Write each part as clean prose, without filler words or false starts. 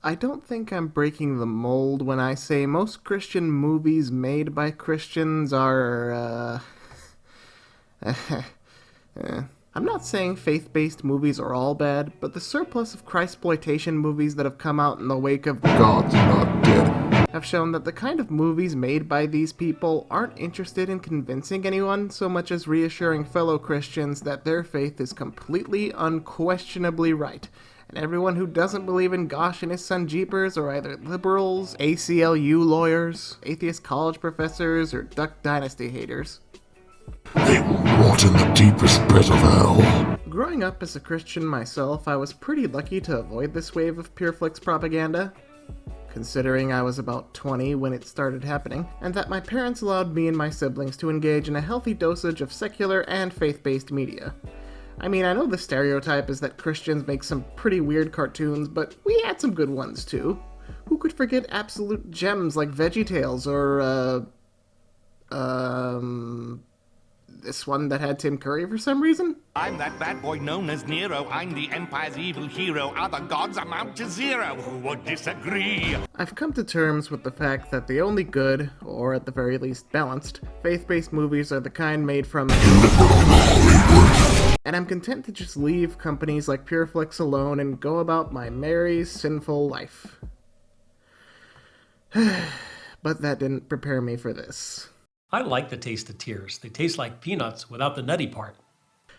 I don't think I'm breaking the mold when I say most Christian movies made by Christians are, I'm not saying faith-based movies are all bad, but the surplus of Christploitation movies that have come out in the wake of God's Not Dead have shown that the kind of movies made by these people aren't interested in convincing anyone so much as reassuring fellow Christians that their faith is completely, unquestionably right. And everyone who doesn't believe in Gosh and his son Jeepers are either liberals, ACLU lawyers, atheist college professors, or Duck Dynasty haters. They will rot in the deepest pit of hell. Growing up as a Christian myself, I was pretty lucky to avoid this wave of PureFlix propaganda, considering I was about 20 when it started happening, and that my parents allowed me and my siblings to engage in a healthy dosage of secular and faith-based media. I mean, I know the stereotype is that Christians make some pretty weird cartoons, but we had some good ones too. Who could forget absolute gems like VeggieTales or, this one that had Tim Curry for some reason? I'm that bad boy known as Nero. I'm the Empire's evil hero. Other gods amount to zero. Who would disagree? I've come to terms with the fact that the only good, or at the very least balanced, faith-based movies are the kind made from and I'm content to just leave companies like PureFlix alone and go about my merry, sinful life. But that didn't prepare me for this. I like the taste of tears. They taste like peanuts without the nutty part.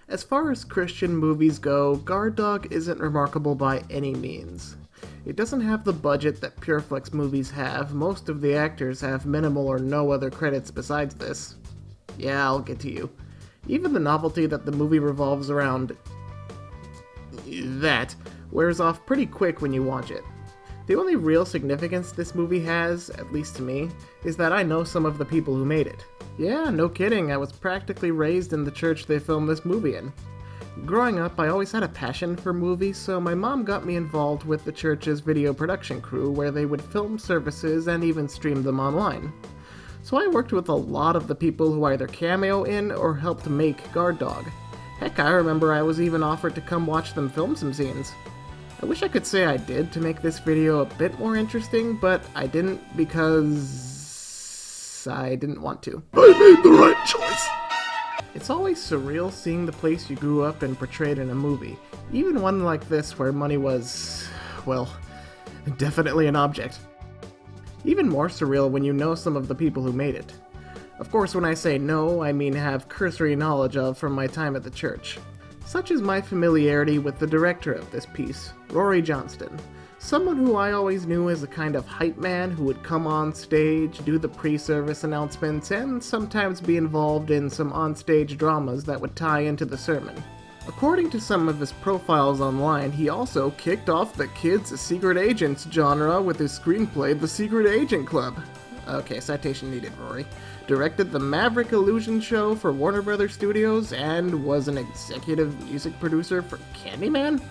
As far as Christian movies go, Guard Dog isn't remarkable by any means. It doesn't have the budget that PureFlix movies have. Most of the actors have minimal or no other credits besides this. Yeah, I'll get to you. Even the novelty that the movie revolves around that wears off pretty quick when you watch it. The only real significance this movie has, at least to me, is that I know some of the people who made it. Yeah, no kidding, I was practically raised in the church they filmed this movie in. Growing up, I always had a passion for movies, so my mom got me involved with the church's video production crew, where they would film services and even stream them online. So I worked with a lot of the people who either cameo in or helped make Guard Dog. Heck, I remember I was even offered to come watch them film some scenes. I wish I could say I did to make this video a bit more interesting, but I didn't because I didn't want to. I made the right choice. It's always surreal seeing the place you grew up and portrayed in a movie, even one like this where money was, well, definitely an object. Even more surreal when you know some of the people who made it. Of course, when I say know, I mean have cursory knowledge of from my time at the church. Such is my familiarity with the director of this piece, Rory Johnston. Someone who I always knew as a kind of hype man who would come on stage, do the pre-service announcements, and sometimes be involved in some on-stage dramas that would tie into the sermon. According to some of his profiles online, he also kicked off the kids' secret agents genre with his screenplay The Secret Agent Club. Okay, citation needed, Rory. Directed the Maverick Illusion show for Warner Brothers Studios and was an executive music producer for Candyman?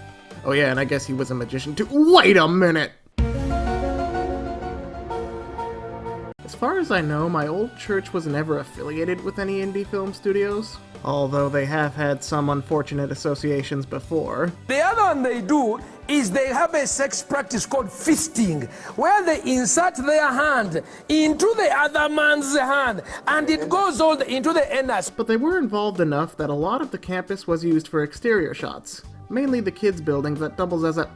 Oh yeah, and I guess he was a magician too. Wait a minute! As far as I know, my old church was never affiliated with any indie film studios, although they have had some unfortunate associations before. The other one they do is they have a sex practice called fisting, where they insert their hand into the other man's hand, and it goes all into the anus. But they were involved enough that a lot of the campus was used for exterior shots, mainly the kids' building that doubles as a...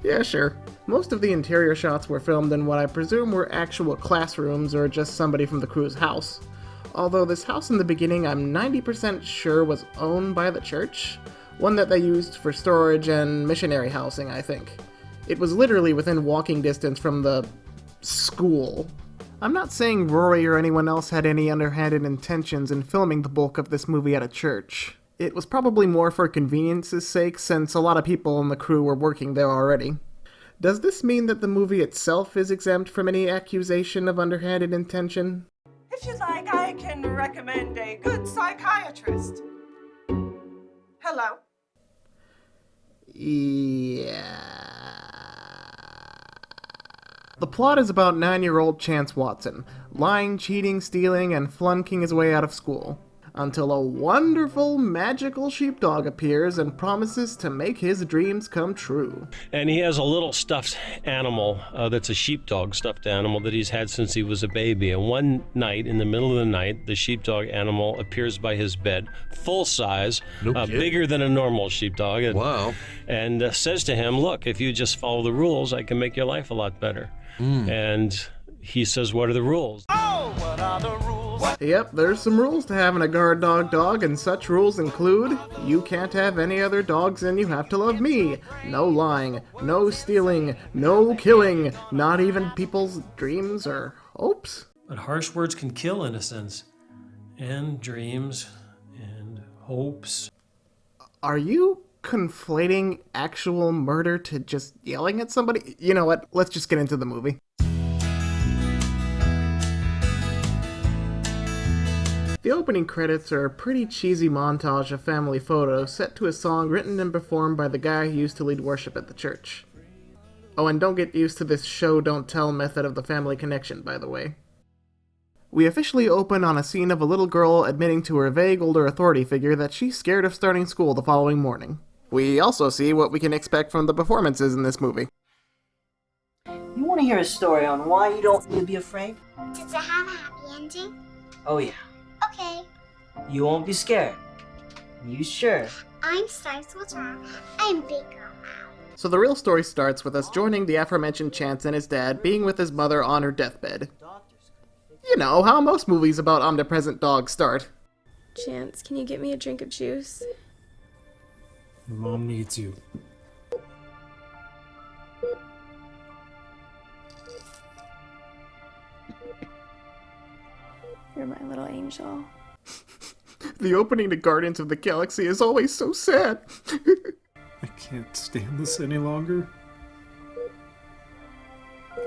Yeah, sure. Most of the interior shots were filmed in what I presume were actual classrooms or just somebody from the crew's house. Although this house in the beginning I'm 90% sure was owned by the church, one that they used for storage and missionary housing, I think. It was literally within walking distance from the school. I'm not saying Rory or anyone else had any underhanded intentions in filming the bulk of this movie at a church. It was probably more for convenience's sake, since a lot of people in the crew were working there already. Does this mean that the movie itself is exempt from any accusation of underhanded intention? If you'd like, I can recommend a good psychiatrist. Hello? Yeah. The plot is about 9-year-old Chance Watson, lying, cheating, stealing, and flunking his way out of school. until a wonderful, magical sheepdog appears and promises to make his dreams come true. And he has a little stuffed animal that's a sheepdog stuffed animal that he's had since he was a baby. And one night, in the middle of the night, the sheepdog animal appears by his bed, full size, bigger than a normal sheepdog. And, wow. And says to him, look, if you just follow the rules, I can make your life a lot better. And he says, what are the rules? Oh, what are the rules? Yep, there's some rules to having a guard dog, and such rules include, you can't have any other dogs and you have to love me. No lying, no stealing, no killing, not even people's dreams or hopes. But harsh words can kill innocence, and dreams, and hopes. Are you conflating actual murder to just yelling at somebody? You know what, let's just get into the movie. The opening credits are a pretty cheesy montage of family photos set to a song written and performed by the guy who used to lead worship at the church. Oh, and don't get used to this show don't tell method of the family connection, by the way. We officially open on a scene of a little girl admitting to her vague older authority figure that she's scared of starting school the following morning. We also see what we can expect from the performances in this movie. You want to hear a story on why you don't need to be afraid? Does it have a happy ending? Oh yeah. Okay. You won't be scared. You sure? I'm 6 foot tall. I'm bigger now. So the real story starts with us joining the aforementioned Chance and his dad being with his mother on her deathbed. You know, how most movies about omnipresent dogs start. Chance, can you get me a drink of juice? Your mom needs you. You're my little angel. The opening to Guardians of the Galaxy is always so sad. I can't stand this any longer.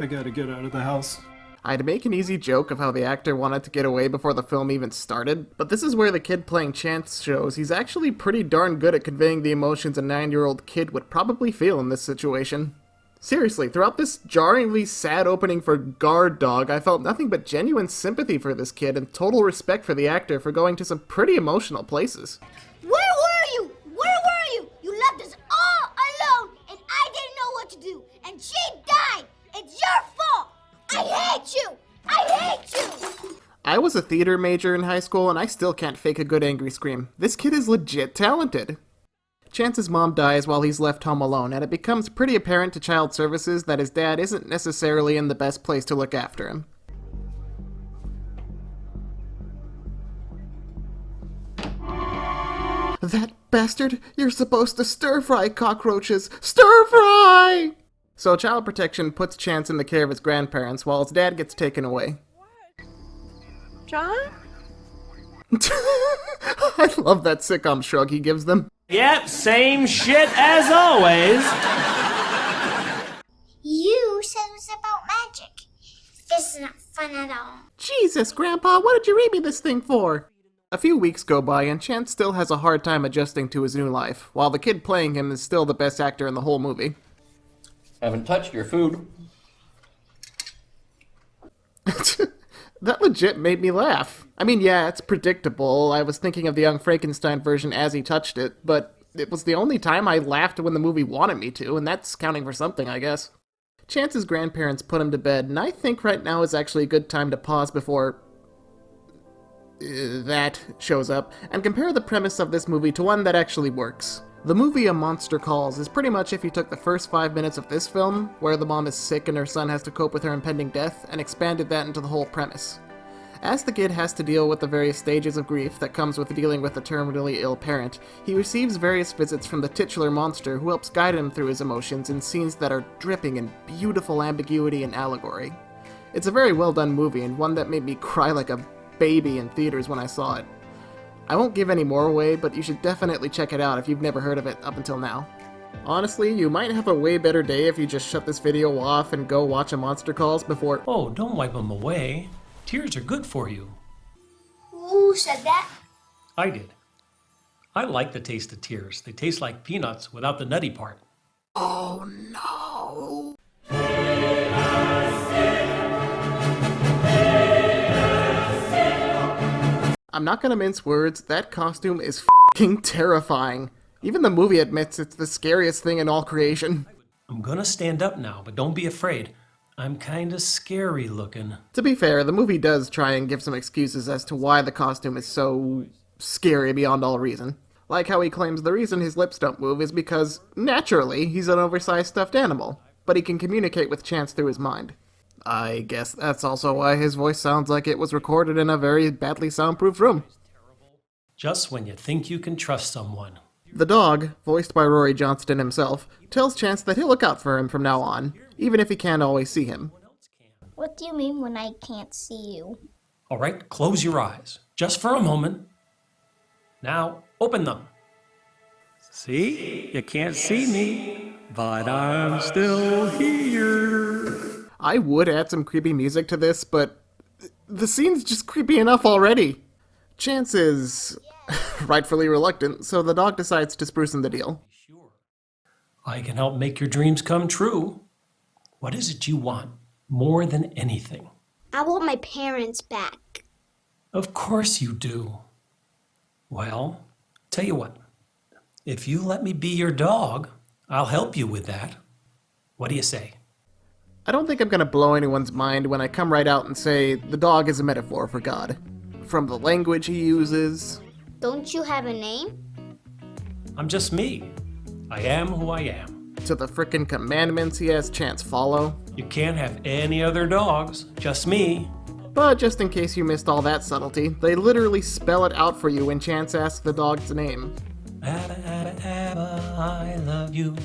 I gotta get out of the house. I'd make an easy joke of how the actor wanted to get away before the film even started, but this is where the kid playing Chance shows he's actually pretty darn good at conveying the emotions a 9-year-old kid would probably feel in this situation. Seriously, throughout this jarringly sad opening for Guard Dog, I felt nothing but genuine sympathy for this kid and total respect for the actor for going to some pretty emotional places. Where were you? Where were you? You left us all alone, and I didn't know what to do. And she died. It's your fault. I hate you. I hate you. I was a theater major in high school, and I still can't fake a good angry scream. This kid is legit talented. Chance's mom dies while he's left home alone, and it becomes pretty apparent to Child Services that his dad isn't necessarily in the best place to look after him. That bastard! You're supposed to stir-fry cockroaches! Stir-fry! So Child Protection puts Chance in the care of his grandparents while his dad gets taken away. John? I love that sitcom shrug he gives them. Yep, same shit as always. You said it was about magic. This is not fun at all. Jesus, Grandpa, what did you read me this thing for? A few weeks go by and Chance still has a hard time adjusting to his new life, while the kid playing him is still the best actor in the whole movie. Haven't touched your food. That legit made me laugh. I mean, yeah, it's predictable. I was thinking of the Young Frankenstein version as he touched it, but it was the only time I laughed when the movie wanted me to, and that's counting for something, I guess. Chance's grandparents put him to bed, and I think right now is actually a good time to pause before that shows up, and compare the premise of this movie to one that actually works. The movie A Monster Calls is pretty much if you took the first 5 minutes of this film, where the mom is sick and her son has to cope with her impending death, and expanded that into the whole premise. As the kid has to deal with the various stages of grief that comes with dealing with a terminally ill parent, he receives various visits from the titular monster who helps guide him through his emotions in scenes that are dripping in beautiful ambiguity and allegory. It's a very well done movie, and one that made me cry like a baby in theaters when I saw it. I won't give any more away, but you should definitely check it out if you've never heard of it up until now. Honestly, you might have a way better day if you just shut this video off and go watch A Monster Calls before— Oh, don't wipe them away. Tears are good for you. Who said that? I did. I like the taste of tears. They taste like peanuts without the nutty part. Oh no! I'm not gonna mince words, that costume is f***ing terrifying. Even the movie admits it's the scariest thing in all creation. I'm gonna stand up now, but don't be afraid. I'm kinda scary looking. To be fair, the movie does try and give some excuses as to why the costume is so scary beyond all reason. Like how he claims the reason his lips don't move is because, naturally, he's an oversized stuffed animal, but he can communicate with Chance through his mind. I guess that's also why his voice sounds like it was recorded in a very badly soundproofed room. Just when you think you can trust someone. The dog, voiced by Rory Johnston himself, tells Chance that he'll look out for him from now on, even if he can't always see him. What do you mean when I can't see you? All right, close your eyes, just for a moment. Now, open them. See? You can't see me, but I'm still here. I would add some creepy music to this, but the scene's just creepy enough already. Chance is rightfully reluctant, so the dog decides to spruce him the deal. I can help make your dreams come true. What is it you want more than anything? I want my parents back. Of course you do. Well, tell you what. If you let me be your dog, I'll help you with that. What do you say? I don't think I'm gonna blow anyone's mind when I come right out and say the dog is a metaphor for God. From the language he uses. Don't you have a name? I'm just me. I am who I am. To the frickin' commandments he has Chance follow. You can't have any other dogs, just me. But just in case you missed all that subtlety, they literally spell it out for you when Chance asks the dog's name. Abba, Abba, Abba, I love you.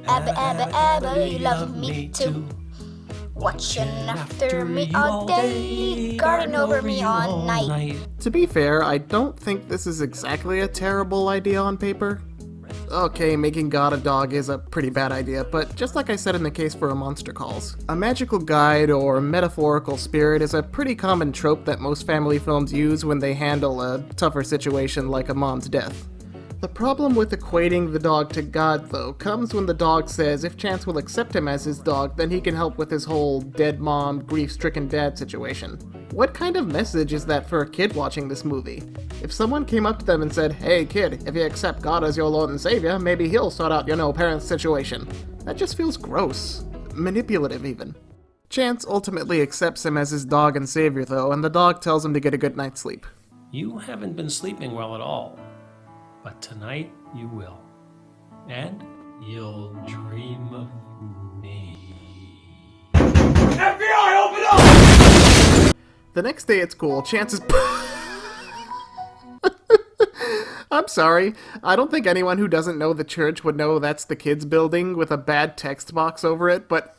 Abba, Abba, Abba, you love me too. Watching after me all day, guarding over me all night. To be fair, I don't think this is exactly a terrible idea on paper. Okay, making God a dog is a pretty bad idea, but just like I said in the case for A Monster Calls, a magical guide or metaphorical spirit is a pretty common trope that most family films use when they handle a tougher situation like a mom's death. The problem with equating the dog to God, though, comes when the dog says if Chance will accept him as his dog, then he can help with his whole dead mom, grief-stricken dad situation. What kind of message is that for a kid watching this movie? If someone came up to them and said, "Hey kid, if you accept God as your Lord and Savior, maybe he'll sort out your parents' situation," that just feels gross. Manipulative, even. Chance ultimately accepts him as his dog and savior, though, and the dog tells him to get a good night's sleep. You haven't been sleeping well at all. But tonight you will. And you'll dream of me. FBI, open up! The next day at school, Chance is... I'm sorry. I don't think anyone who doesn't know the church would know that's the kids' building with a bad text box over it, but...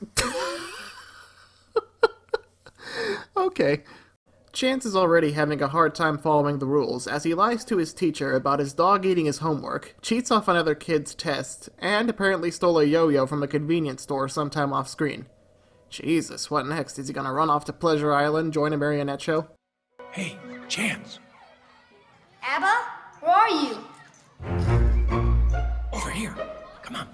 Okay. Chance is already having a hard time following the rules as he lies to his teacher about his dog eating his homework, cheats off another kid's test, and apparently stole a yo-yo from a convenience store sometime off screen. Jesus, what next? Is he gonna run off to Pleasure Island, join a marionette show? Hey, Chance. Abba, where are you? Over here. Come on.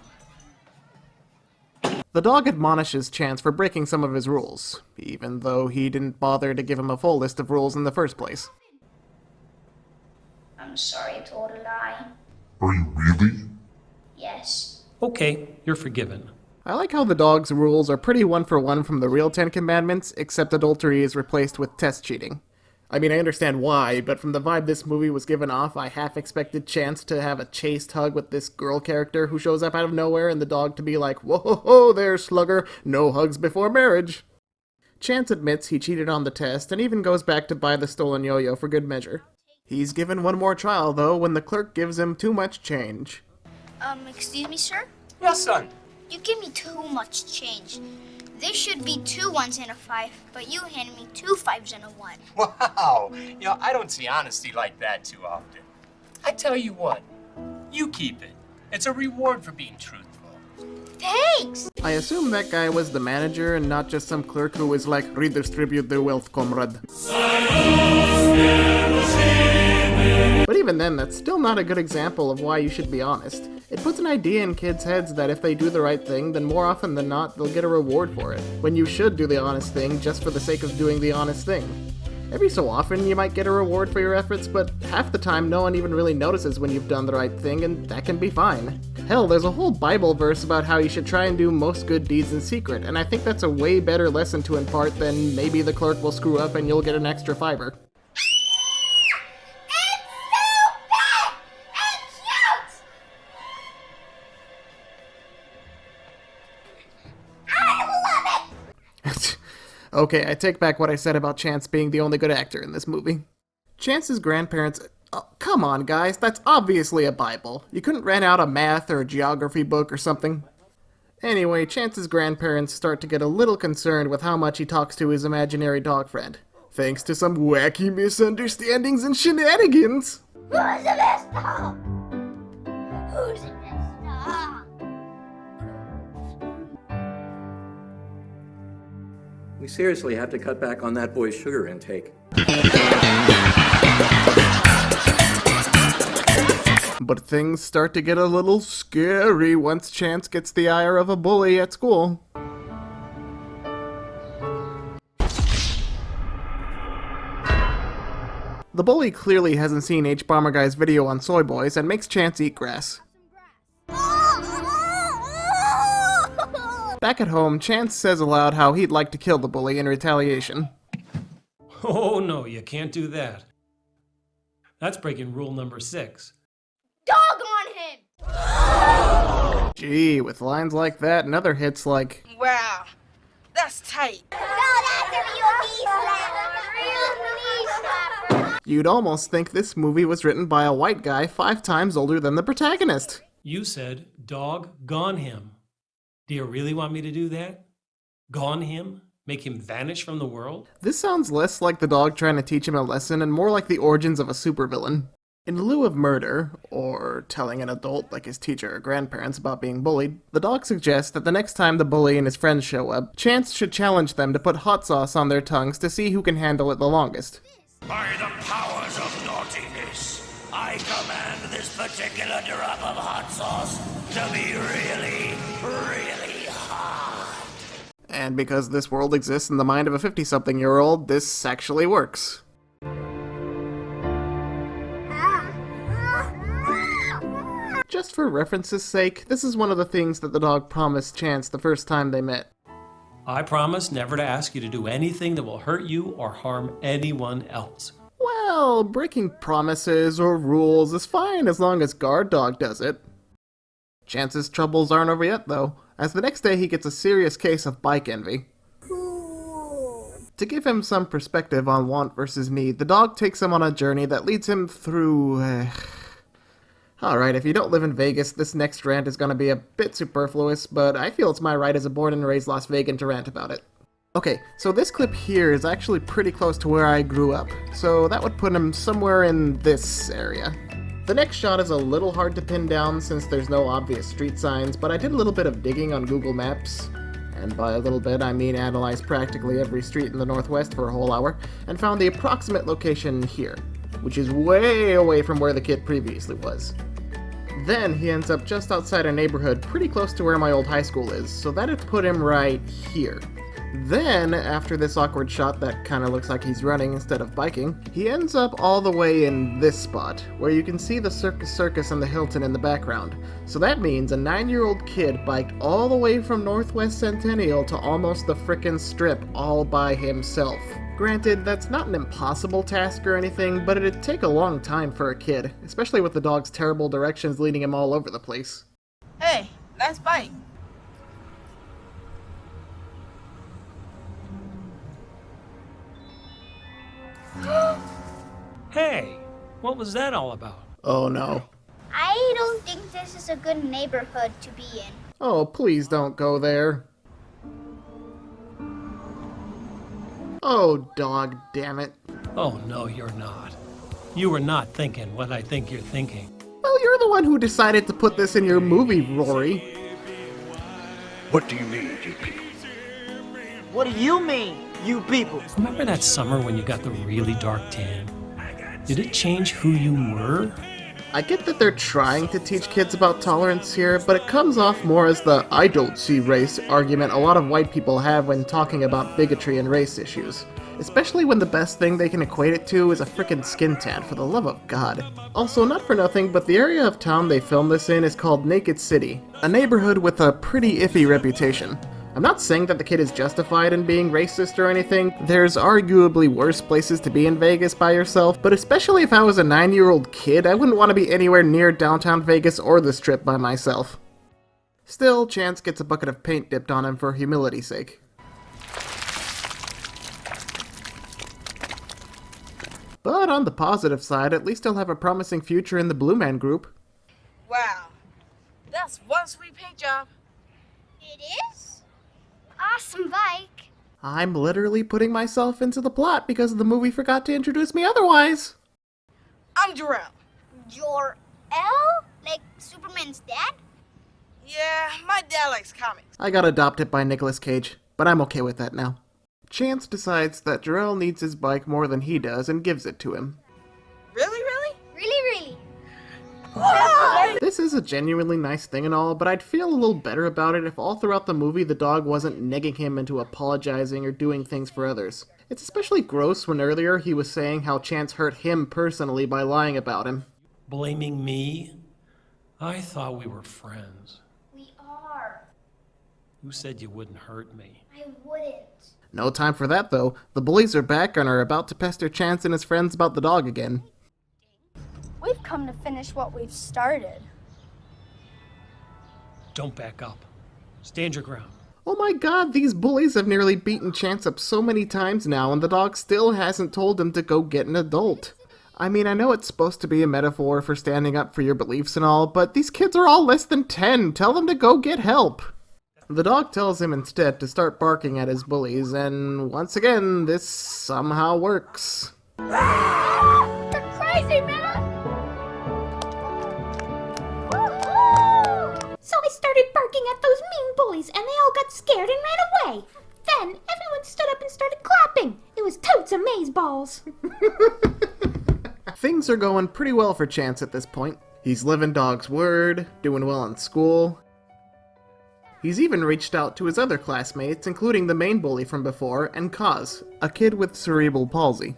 The dog admonishes Chance for breaking some of his rules, even though he didn't bother to give him a full list of rules in the first place. I'm sorry I told a lie. Are you really? Yes. Okay, you're forgiven. I like how the dog's rules are pretty one-for-one from the real Ten Commandments, except adultery is replaced with test cheating. I mean, I understand why, but from the vibe this movie was given off, I half expected Chance to have a chaste hug with this girl character who shows up out of nowhere and the dog to be like, "Whoa, there, slugger, no hugs before marriage." Chance admits he cheated on the test and even goes back to buy the stolen yo-yo for good measure. He's given one more trial, though, when the clerk gives him too much change. Excuse me, sir? Yes, son. You give me too much change. There should be 2 1s and a 5, but you handed me 2 5s and a 1. Wow. I don't see honesty like that too often. I tell you what, you keep it. It's a reward for being truthful. Thanks! I assume that guy was the manager and not just some clerk who was like, "Redistribute the wealth, comrade." But even then, that's still not a good example of why you should be honest. It puts an idea in kids' heads that if they do the right thing, then more often than not, they'll get a reward for it, when you should do the honest thing just for the sake of doing the honest thing. Every so often, you might get a reward for your efforts, but half the time, no one even really notices when you've done the right thing, and that can be fine. Hell, there's a whole Bible verse about how you should try and do most good deeds in secret, and I think that's a way better lesson to impart than maybe the clerk will screw up and you'll get an extra $5. Okay, I take back what I said about Chance being the only good actor in this movie. Chance's grandparents... Oh, come on, guys, that's obviously a Bible. You couldn't rent out a math or a geography book or something? Anyway, Chance's grandparents start to get a little concerned with how much he talks to his imaginary dog friend, thanks to some wacky misunderstandings and shenanigans. Who's the best dog? Who's the best dog? We seriously have to cut back on that boy's sugar intake. But things start to get a little scary once Chance gets the ire of a bully at school. The bully clearly hasn't seen H-Bomber Guy's video on soy boys and makes Chance eat grass. Back at home, Chance says aloud how he'd like to kill the bully in retaliation. Oh no, you can't do that. That's breaking rule number 6. Dog on him! Gee, with lines like that and other hits like... Wow, that's tight. You'd almost think this movie was written by a white guy 5 times older than the protagonist. You said, dog gone him. Do you really want me to do that? Gone him? Make him vanish from the world? This sounds less like the dog trying to teach him a lesson and more like the origins of a supervillain. In lieu of murder, or telling an adult like his teacher or grandparents about being bullied, the dog suggests that the next time the bully and his friends show up, Chance should challenge them to put hot sauce on their tongues to see who can handle it the longest. By the powers of naughtiness, I command this particular drop of hot sauce to be really, really hot. And because this world exists in the mind of a 50-something-year-old, this actually works. Just for reference's sake, this is one of the things that the dog promised Chance the first time they met. I promise never to ask you to do anything that will hurt you or harm anyone else. Well, breaking promises or rules is fine as long as Guard Dog does it. Chance's troubles aren't over yet, though, as the next day he gets a serious case of bike envy. To give him some perspective on want versus need, the dog takes him on a journey that leads him through... Alright, if you don't live in Vegas, this next rant is gonna be a bit superfluous, but I feel it's my right as a born and raised Las Vegan to rant about it. Okay, so this clip here is actually pretty close to where I grew up, so that would put him somewhere in this area. The next shot is a little hard to pin down since there's no obvious street signs, but I did a little bit of digging on Google Maps, and by a little bit I mean analyzed practically every street in the Northwest for a whole hour, and found the approximate location here, which is way away from where the kid previously was. Then he ends up just outside a neighborhood pretty close to where my old high school is, so that'd put him right here. Then, after this awkward shot that kinda looks like he's running instead of biking, he ends up all the way in this spot, where you can see the Circus and the Hilton in the background. So that means a 9-year-old kid biked all the way from Northwest Centennial to almost the frickin' Strip all by himself. Granted, that's not an impossible task or anything, but it'd take a long time for a kid, especially with the dog's terrible directions leading him all over the place. Hey, nice bike. Hey, what was that all about? Oh no. I don't think this is a good neighborhood to be in. Oh, please don't go there. Oh, dog damn it. Oh no, you're not. You were not thinking what I think you're thinking. Well, you're the one who decided to put this in your movie, Rory. What do you mean, you people? What do you mean, you people? Remember that summer when you got the really dark tan? Did it change who you were? I get that they're trying to teach kids about tolerance here, but it comes off more as the "I don't see race" argument a lot of white people have when talking about bigotry and race issues. Especially when the best thing they can equate it to is a frickin' skin tan, for the love of God. Also, not for nothing, but the area of town they filmed this in is called Naked City, a neighborhood with a pretty iffy reputation. I'm not saying that the kid is justified in being racist or anything. There's arguably worse places to be in Vegas by yourself, but especially if I was a 9-year-old kid, I wouldn't want to be anywhere near downtown Vegas or the Strip by myself. Still, Chance gets a bucket of paint dipped on him for humility's sake. But on the positive side, at least he'll have a promising future in the Blue Man Group. Wow, that's one sweet paint job. It is? Awesome bike. I'm literally putting myself into the plot because the movie forgot to introduce me otherwise. I'm Jarrell. Jor-El? Like Superman's dad? Yeah, my dad likes comics. I got adopted by Nicolas Cage, but I'm okay with that now. Chance decides that Jarrell needs his bike more than he does and gives it to him. Really, really? Really? This is a genuinely nice thing and all, but I'd feel a little better about it if all throughout the movie the dog wasn't negging him into apologizing or doing things for others. It's especially gross when earlier he was saying how Chance hurt him personally by lying about him. Blaming me? I thought we were friends. We are. Who said you wouldn't hurt me? I wouldn't. No time for that, though. The bullies are back and are about to pester Chance and his friends about the dog again. We've come to finish what we've started. Don't back up. Stand your ground. Oh my god, these bullies have nearly beaten Chance up so many times now, and the dog still hasn't told him to go get an adult. I mean, I know it's supposed to be a metaphor for standing up for your beliefs and all, but these kids are all less than 10. Tell them to go get help. The dog tells him instead to start barking at his bullies, and once again, this somehow works. You're crazy, man! Woohoo! So I started barking at those mean bullies, and they all got scared and ran away. Then everyone stood up and started clapping. It was totes amazeballs. Things are going pretty well for Chance at this point. He's living dog's word, doing well in school. He's even reached out to his other classmates, including the main bully from before, and Kaz, a kid with cerebral palsy.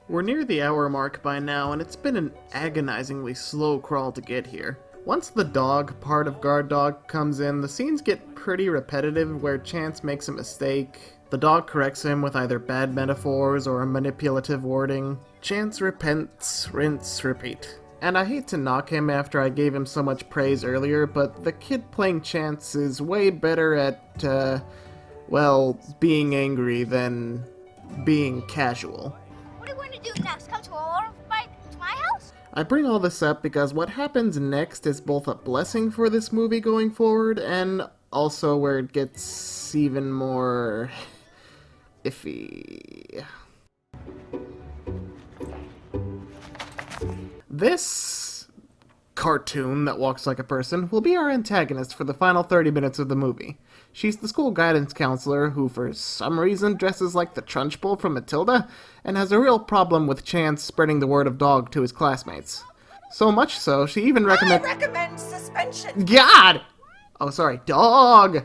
We're near the hour mark by now, and it's been an agonizingly slow crawl to get here. Once the dog part of Guard Dog comes in, the scenes get pretty repetitive where Chance makes a mistake. The dog corrects him with either bad metaphors or manipulative wording. Chance repents, rinse, repeat. And I hate to knock him after I gave him so much praise earlier, but the kid playing Chance is way better at, being angry than being casual. What are we going to do next? Come to our bike to my house? I bring all this up because what happens next is both a blessing for this movie going forward and also where it gets even more iffy. This cartoon that walks like a person will be our antagonist for the final 30 minutes of the movie. She's the school guidance counselor who for some reason dresses like the Trunchbull from Matilda and has a real problem with Chance spreading the word of dog to his classmates. So much so, she even recommends... I recommend suspension. God! Oh, sorry, dog!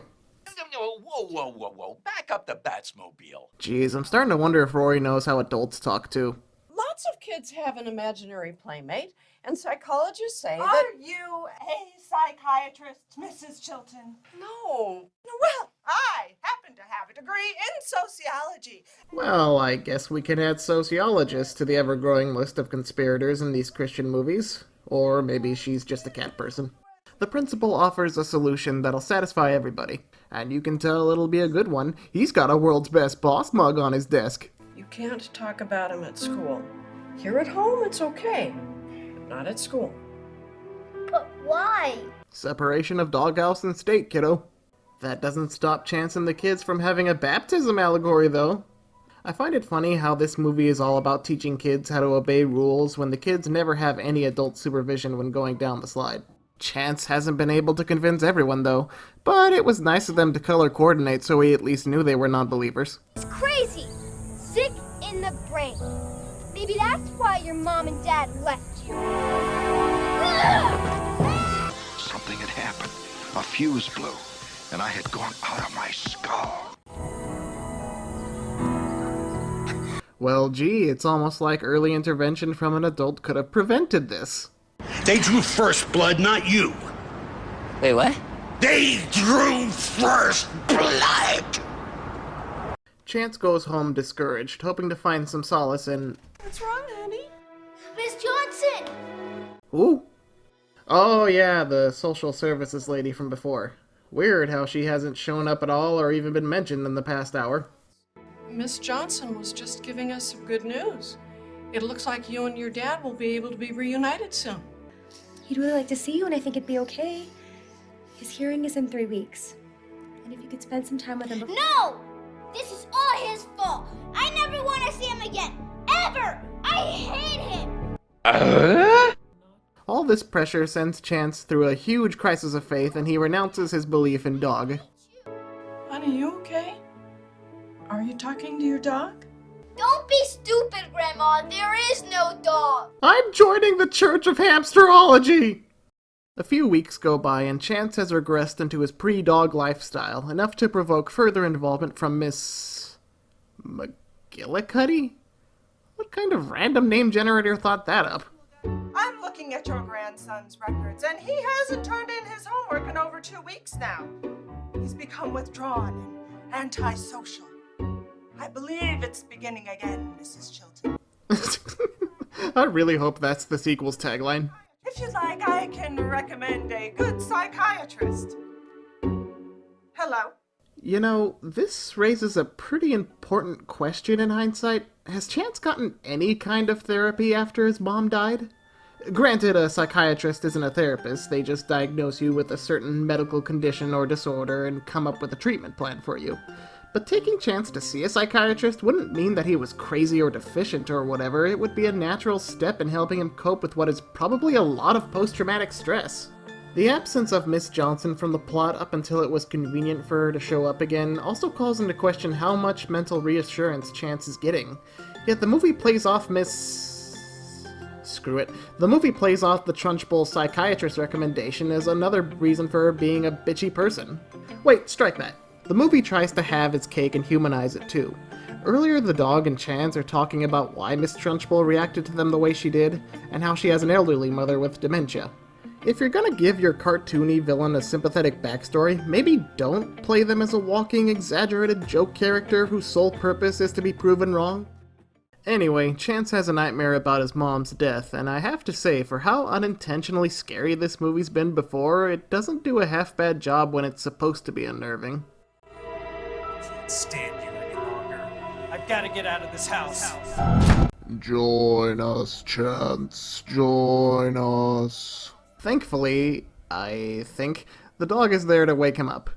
Whoa. Back up the Batsmobile. Jeez, I'm starting to wonder if Rory knows how adults talk too. Lots of kids have an imaginary playmate, and psychologists say that... Are you a psychiatrist, Mrs. Chilton? No. Well, I happen to have a degree in sociology. Well, I guess we can add sociologists to the ever-growing list of conspirators in these Christian movies. Or maybe she's just a cat person. The principal offers a solution that'll satisfy everybody. And you can tell it'll be a good one. He's got a world's best boss mug on his desk. You can't talk about him at school. Here at home, it's okay, but not at school. But why? Separation of doghouse and state, kiddo. That doesn't stop Chance and the kids from having a baptism allegory, though. I find it funny how this movie is all about teaching kids how to obey rules when the kids never have any adult supervision when going down the slide. Chance hasn't been able to convince everyone, though, but it was nice of them to color coordinate so we at least knew they were non-believers. It's crazy. Sick in the brain. Maybe that's why your mom and dad left you. Something had happened. A fuse blew, and I had gone out of my skull. Well, gee, it's almost like early intervention from an adult could have prevented this. They drew first blood, not you. Wait, what? They drew first blood! Chance goes home discouraged, hoping to find some solace in... What's wrong, honey? Miss Johnson! Ooh. Oh yeah, the social services lady from before. Weird how she hasn't shown up at all or even been mentioned in the past hour. Miss Johnson was just giving us some good news. It looks like you and your dad will be able to be reunited soon. He'd really like to see you, and I think it'd be okay. His hearing is in 3 weeks. And if you could spend some time with him before... No! This is all his fault! I never want to see him again! Ever! I hate him! All this pressure sends Chance through a huge crisis of faith, and he renounces his belief in dog. Honey, you okay? Are you talking to your dog? Don't be stupid, Grandma! There is no dog! I'm joining the Church of Hamsterology! A few weeks go by, and Chance has regressed into his pre-dog lifestyle, enough to provoke further involvement from Miss... McGillicuddy? What kind of random name generator thought that up? I'm looking at your grandson's records, and he hasn't turned in his homework in over 2 weeks now. He's become withdrawn and antisocial. I believe it's beginning again, Mrs. Chilton. I really hope that's the sequel's tagline. If you'd like, I can recommend a good psychiatrist. Hello? You know, this raises a pretty important question in hindsight. Has Chance gotten any kind of therapy after his mom died? Granted, a psychiatrist isn't a therapist. They just diagnose you with a certain medical condition or disorder and come up with a treatment plan for you. But taking Chance to see a psychiatrist wouldn't mean that he was crazy or deficient or whatever. It would be a natural step in helping him cope with what is probably a lot of post-traumatic stress. The absence of Miss Johnson from the plot up until it was convenient for her to show up again also calls into question how much mental reassurance Chance is getting. Yet the movie plays off The movie plays off the Trunchbull psychiatrist recommendation as another reason for her being a bitchy person. Wait, strike that. The movie tries to have its cake and humanize it too. Earlier, the dog and Chance are talking about why Miss Trunchbull reacted to them the way she did, and how she has an elderly mother with dementia. If you're gonna give your cartoony villain a sympathetic backstory, maybe don't play them as a walking, exaggerated joke character whose sole purpose is to be proven wrong. Anyway, Chance has a nightmare about his mom's death, and I have to say, for how unintentionally scary this movie's been before, it doesn't do a half-bad job when it's supposed to be unnerving. Can't stand you any longer. I've got to get out of this house. Join us, Chance. Join us. Thankfully, I think, the dog is there to wake him up.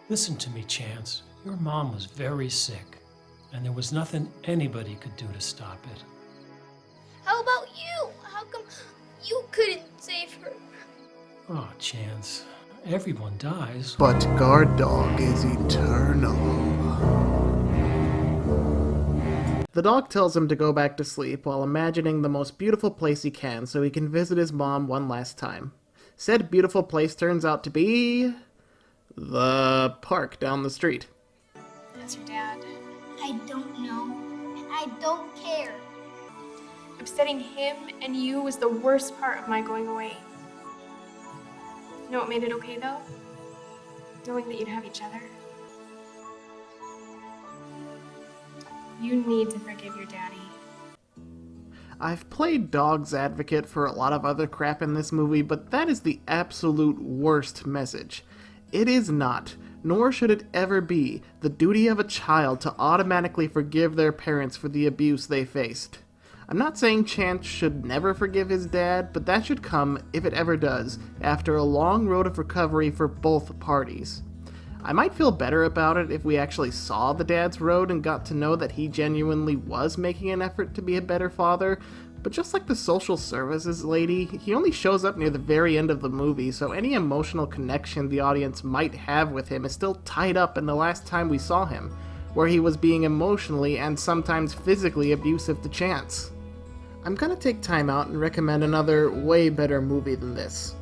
Listen to me, Chance. Your mom was very sick, and there was nothing anybody could do to stop it. How about you? How come you couldn't save her? Oh, Chance. Everyone dies. But guard dog is eternal. The dog tells him to go back to sleep while imagining the most beautiful place he can so he can visit his mom one last time. Said beautiful place turns out to be... the park down the street. That's your dad. I don't know, and I don't care. Upsetting him and you was the worst part of my going away. You know what made it okay, though? Knowing that you'd have each other. You need to forgive your daddy. I've played dog's advocate for a lot of other crap in this movie, but that is the absolute worst message. It is not, nor should it ever be, the duty of a child to automatically forgive their parents for the abuse they faced. I'm not saying Chance should never forgive his dad, but that should come, if it ever does, after a long road of recovery for both parties. I might feel better about it if we actually saw the dad's road and got to know that he genuinely was making an effort to be a better father, but just like the social services lady, he only shows up near the very end of the movie, so any emotional connection the audience might have with him is still tied up in the last time we saw him, where he was being emotionally and sometimes physically abusive to Chance. I'm gonna take time out and recommend another way better movie than this.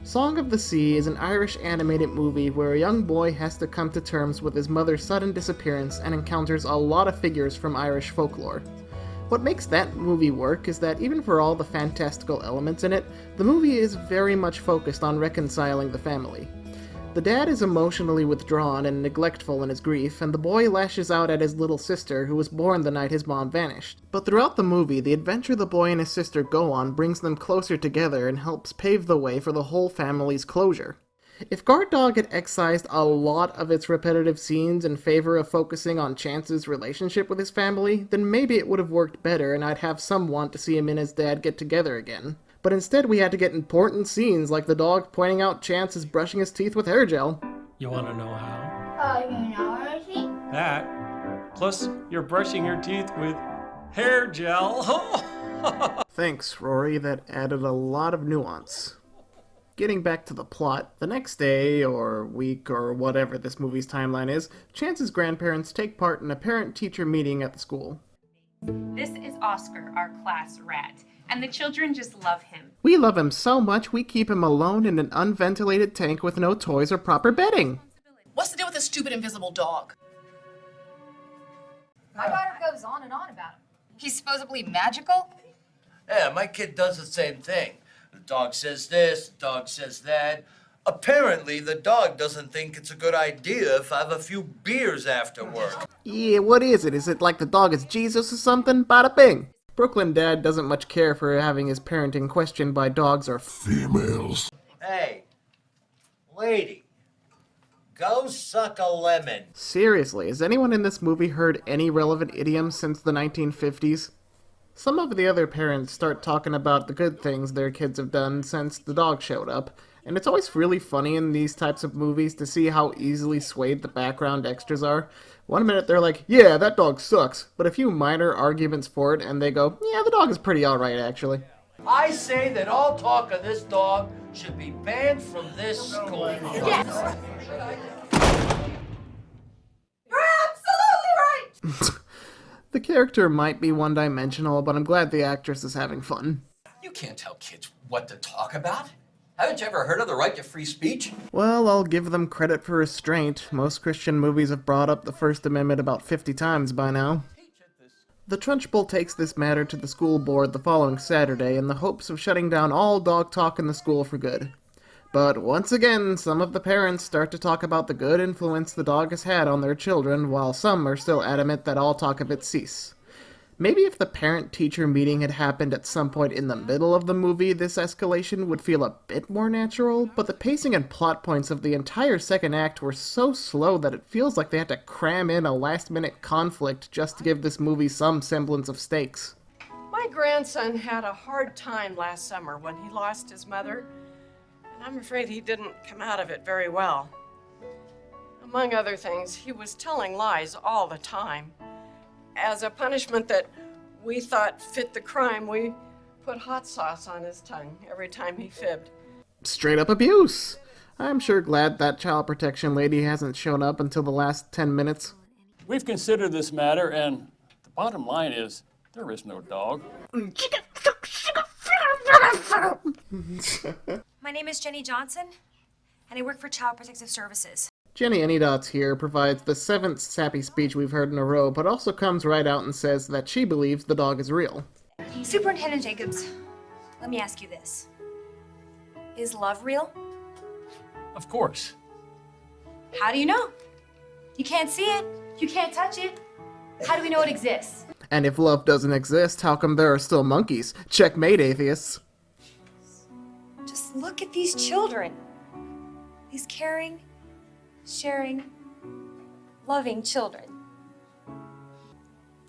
Song of the Sea is an Irish animated movie where a young boy has to come to terms with his mother's sudden disappearance and encounters a lot of figures from Irish folklore. What makes that movie work is that even for all the fantastical elements in it, the movie is very much focused on reconciling the family. The dad is emotionally withdrawn and neglectful in his grief, and the boy lashes out at his little sister, who was born the night his mom vanished. But throughout the movie, the adventure the boy and his sister go on brings them closer together and helps pave the way for the whole family's closure. If Guard Dog had excised a lot of its repetitive scenes in favor of focusing on Chance's relationship with his family, then maybe it would have worked better and I'd have some want to see him and his dad get together again. But instead we had to get important scenes like the dog pointing out Chance is brushing his teeth with hair gel. You want to know how? Oh, you know what I see? That. Plus, you're brushing your teeth with hair gel. Thanks, Rory, that added a lot of nuance. Getting back to the plot, the next day, or week, or whatever this movie's timeline is, Chance's grandparents take part in a parent-teacher meeting at the school. This is Oscar, our class rat, and the children just love him. We love him so much we keep him alone in an unventilated tank with no toys or proper bedding. What's the deal with this stupid invisible dog? My daughter goes on and on about him. He's supposedly magical? Yeah, my kid does the same thing. The dog says this, the dog says that. Apparently, the dog doesn't think it's a good idea if I have a few beers after work. Yeah, what is it? Is it like the dog is Jesus or something? Bada bing! Brooklyn Dad doesn't much care for having his parenting questioned by dogs or females. Hey, lady, go suck a lemon. Seriously, has anyone in this movie heard any relevant idioms since the 1950s? Some of the other parents start talking about the good things their kids have done since the dog showed up, and it's always really funny in these types of movies to see how easily swayed the background extras are. One minute they're like, yeah, that dog sucks, but a few minor arguments for it, and they go, yeah, the dog is pretty alright actually. I say that all talk of this dog should be banned from this school. Yes! You're absolutely right! The character might be one-dimensional, but I'm glad the actress is having fun. You can't tell kids what to talk about. Haven't you ever heard of the right to free speech? Well, I'll give them credit for restraint. Most Christian movies have brought up the First Amendment about 50 times by now. The Trunchbull takes this matter to the school board the following Saturday in the hopes of shutting down all dog talk in the school for good. But once again, some of the parents start to talk about the good influence the dog has had on their children, while some are still adamant that all talk of it cease. Maybe if the parent-teacher meeting had happened at some point in the middle of the movie, this escalation would feel a bit more natural, but the pacing and plot points of the entire second act were so slow that it feels like they had to cram in a last-minute conflict just to give this movie some semblance of stakes. My grandson had a hard time last summer when he lost his mother, and I'm afraid he didn't come out of it very well. Among other things, he was telling lies all the time. As a punishment that we thought fit the crime, we put hot sauce on his tongue every time he fibbed. Straight up abuse! I'm sure glad that child protection lady hasn't shown up until the last 10 minutes. We've considered this matter, and the bottom line is, there is no dog. My name is Jenny Johnson, and I work for Child Protective Services. Jenny Anydots here provides the 7th sappy speech we've heard in a row, but also comes right out and says that she believes the dog is real. Superintendent Jacobs, let me ask you this. Is love real? Of course. How do you know? You can't see it. You can't touch it. How do we know it exists? And if love doesn't exist, how come there are still monkeys? Checkmate, atheists. Just look at these children. These caring, sharing, loving children.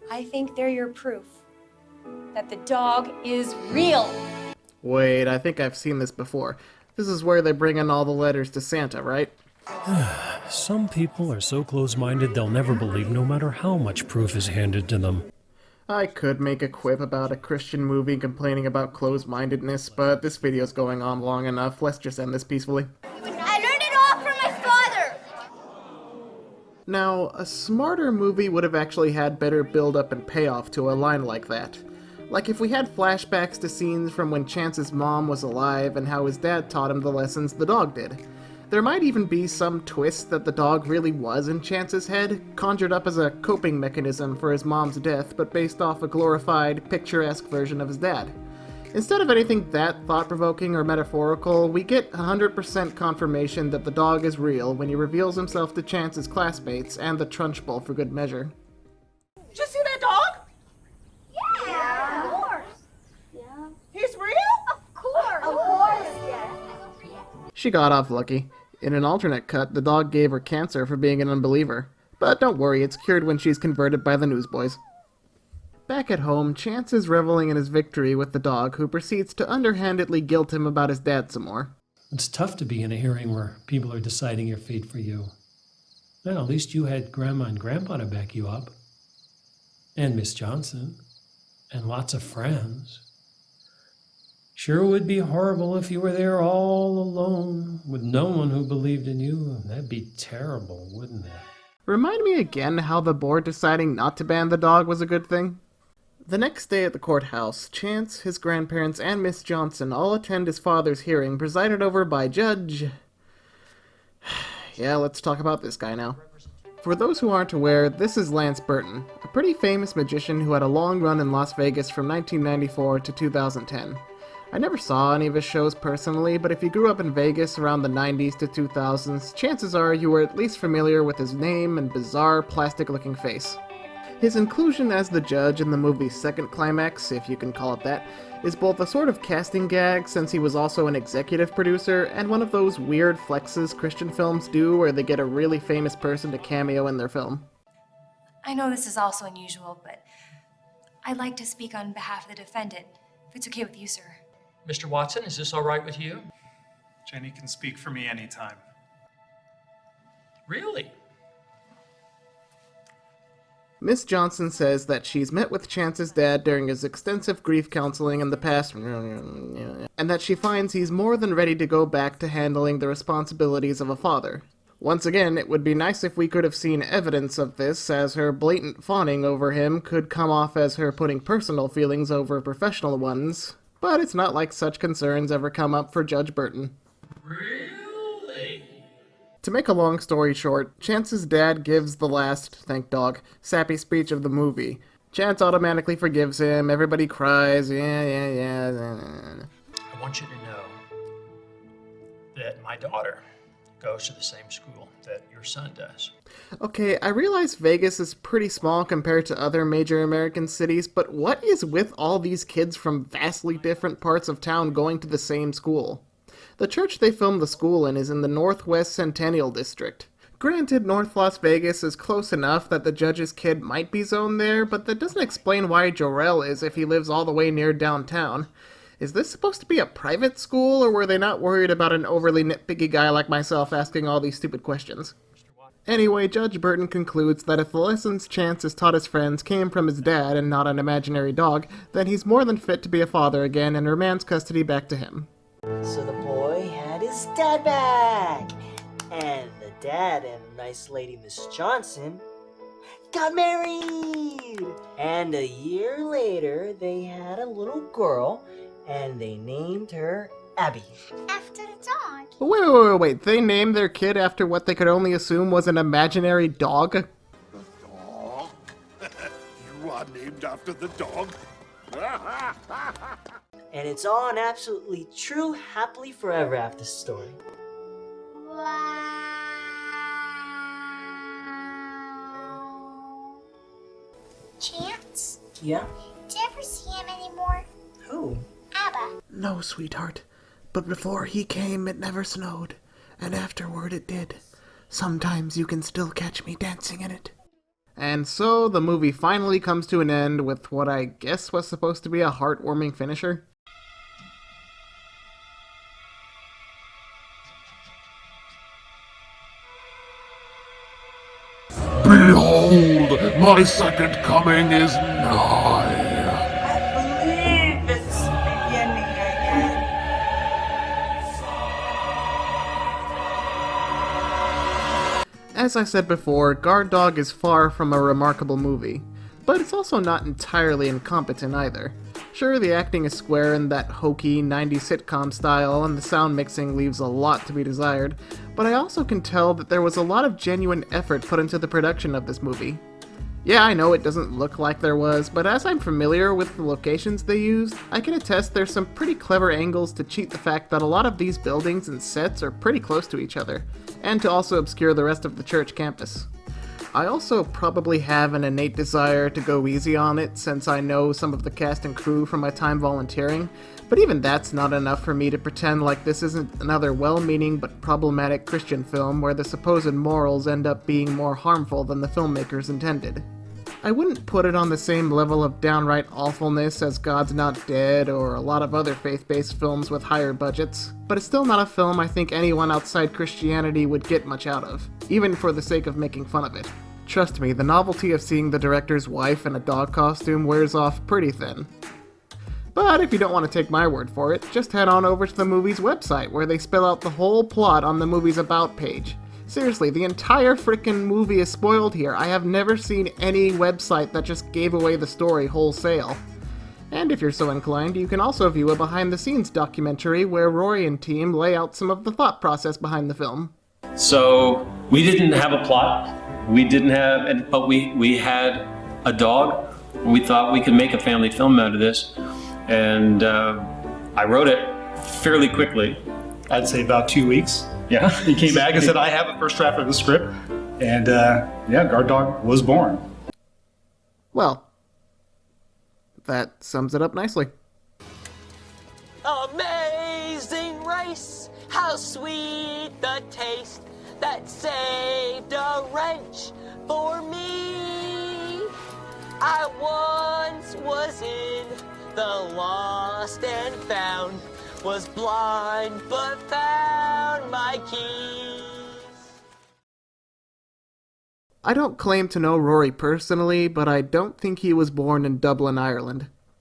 I think they're your proof that the dog is real. Wait, I think I've seen this before. This is where they bring in all the letters to Santa, right? Some people are so close-minded they'll never believe no matter how much proof is handed to them. I could make a quip about a Christian movie complaining about closed-mindedness, but this video's going on long enough. Let's just end this peacefully. I learned it all from my father! Now, a smarter movie would have actually had better build-up and payoff to a line like that. Like if we had flashbacks to scenes from when Chance's mom was alive and how his dad taught him the lessons the dog did. There might even be some twist that the dog really was in Chance's head, conjured up as a coping mechanism for his mom's death, but based off a glorified, picturesque version of his dad. Instead of anything that thought-provoking or metaphorical, we get 100% confirmation that the dog is real when he reveals himself to Chance's classmates and the Trunchbull for good measure. Did you see that dog? Yeah, of course. Yeah. He's real? Of course. Of course, yes. She got off lucky. In an alternate cut, the dog gave her cancer for being an unbeliever. But don't worry, it's cured when she's converted by the newsboys. Back at home, Chance is reveling in his victory with the dog, who proceeds to underhandedly guilt him about his dad some more. It's tough to be in a hearing where people are deciding your fate for you. Well, at least you had Grandma and Grandpa to back you up. And Miss Johnson. And lots of friends. Sure would be horrible if you were there all alone, with no one who believed in you. That'd be terrible, wouldn't it? Remind me again how the board deciding not to ban the dog was a good thing? The next day at the courthouse, Chance, his grandparents, and Miss Johnson all attend his father's hearing, presided over by Judge... Yeah, let's talk about this guy now. For those who aren't aware, this is Lance Burton, a pretty famous magician who had a long run in Las Vegas from 1994 to 2010. I never saw any of his shows personally, but if you grew up in Vegas around the 90s to 2000s, chances are you were at least familiar with his name and bizarre, plastic-looking face. His inclusion as the judge in the movie's second climax, if you can call it that, is both a sort of casting gag since he was also an executive producer, and one of those weird flexes Christian films do where they get a really famous person to cameo in their film. I know this is also unusual, but I'd like to speak on behalf of the defendant, if it's okay with you, sir. Mr. Watson, is this all right with you? Jenny can speak for me anytime. Really? Miss Johnson says that she's met with Chance's dad during his extensive grief counseling in the past, and that she finds he's more than ready to go back to handling the responsibilities of a father. Once again, it would be nice if we could have seen evidence of this, as her blatant fawning over him could come off as her putting personal feelings over professional ones, but it's not like such concerns ever come up for Judge Burton. Really? To make a long story short, Chance's dad gives the last, thank dog, sappy speech of the movie. Chance automatically forgives him, everybody cries, yeah. I want you to know that my daughter goes to the same school that your son does. Okay, I realize Vegas is pretty small compared to other major American cities, but what is with all these kids from vastly different parts of town going to the same school? The church they filmed the school in is in the Northwest Centennial District. Granted, North Las Vegas is close enough that the judge's kid might be zoned there, but that doesn't explain why Jor-El is if he lives all the way near downtown. Is this supposed to be a private school, or were they not worried about an overly nitpicky guy like myself asking all these stupid questions? Anyway, Judge Burton concludes that if the lessons Chance has taught his friends came from his dad and not an imaginary dog, then he's more than fit to be a father again and remands custody back to him. So the boy had his dad back, and the dad and nice lady Miss Johnson got married. And a year later, they had a little girl, and they named her Abby. After the dog. Wait. They named their kid after what they could only assume was an imaginary dog? The dog? You are named after the dog? And it's all an absolutely true happily forever after story. Wow. Chance? Yeah? Do you ever see him anymore? Who? Abba. No, sweetheart. But before he came, it never snowed. And afterward, it did. Sometimes you can still catch me dancing in it. And so, the movie finally comes to an end with what I guess was supposed to be a heartwarming finisher. Behold, my second coming is nigh. I believe it's beginning again. As I said before, Guard Dog is far from a remarkable movie, but it's also not entirely incompetent either. Sure, the acting is square in that hokey 90s sitcom style, and the sound mixing leaves a lot to be desired, but I also can tell that there was a lot of genuine effort put into the production of this movie. Yeah, I know it doesn't look like there was, but as I'm familiar with the locations they used, I can attest there's some pretty clever angles to cheat the fact that a lot of these buildings and sets are pretty close to each other, and to also obscure the rest of the church campus. I also probably have an innate desire to go easy on it since I know some of the cast and crew from my time volunteering, but even that's not enough for me to pretend like this isn't another well-meaning but problematic Christian film where the supposed morals end up being more harmful than the filmmakers intended. I wouldn't put it on the same level of downright awfulness as God's Not Dead or a lot of other faith-based films with higher budgets, but it's still not a film I think anyone outside Christianity would get much out of, even for the sake of making fun of it. Trust me, the novelty of seeing the director's wife in a dog costume wears off pretty thin. But if you don't want to take my word for it, just head on over to the movie's website where they spell out the whole plot on the movie's About page. Seriously, the entire frickin' movie is spoiled here. I have never seen any website that just gave away the story wholesale. And if you're so inclined, you can also view a behind-the-scenes documentary where Rory and team lay out some of the thought process behind the film. So we didn't have a plot. We didn't have, but we had a dog. We thought we could make a family film out of this. And I wrote it fairly quickly. I'd say about 2 weeks. Yeah. He came back and said, I have a first draft of the script. And yeah, our dog was born. Well, that sums it up nicely. Amazing race, how sweet the taste that saved a wrench for me. I once was in the lost and found, was blind but found my keys. I don't claim to know Rory personally, but I don't think he was born in Dublin, Ireland.